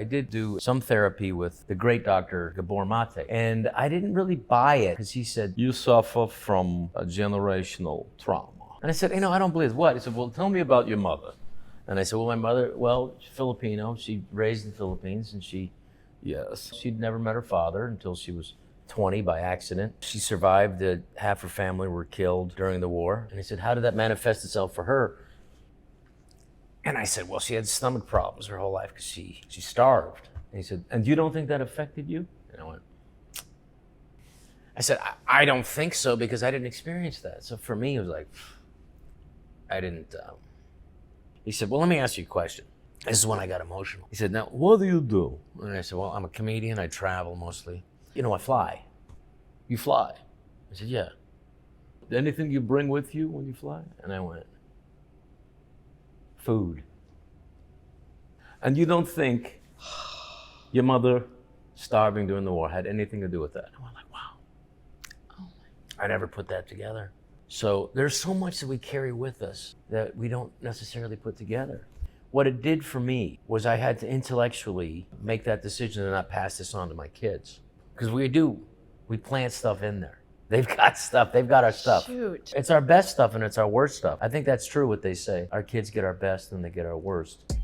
I did do some therapy with the great Dr. Gabor Maté, and I didn't really buy it because he said, you suffer from a generational trauma. And I said, I don't believe it. What? He said, well, tell me about your mother. And I said, well, my mother, she's Filipino. She raised in the Philippines, and she'd never met her father until she was 20 by accident. She survived. Half her family were killed during the war. And he said, how did that manifest itself for her? And I said, well, she had stomach problems her whole life because she starved. And he said, and you don't think that affected you? And I said, I don't think so because I didn't experience that. So for me, it was like, I didn't. He said, well, let me ask you a question. This is when I got emotional. He said, now, what do you do? And I said, well, I'm a comedian. I travel mostly. I fly. You fly? I said, yeah. Anything you bring with you when you fly? And I went, food. And you don't think your mother starving during the war had anything to do with that? And I'm like, wow. Oh my. I never put that together. So there's so much that we carry with us that we don't necessarily put together. What it did for me was I had to intellectually make that decision to not pass this on to my kids. Because we plant stuff in there. They've got stuff, they've got our stuff. Shoot. It's our best stuff and it's our worst stuff. I think that's true what they say. Our kids get our best and they get our worst.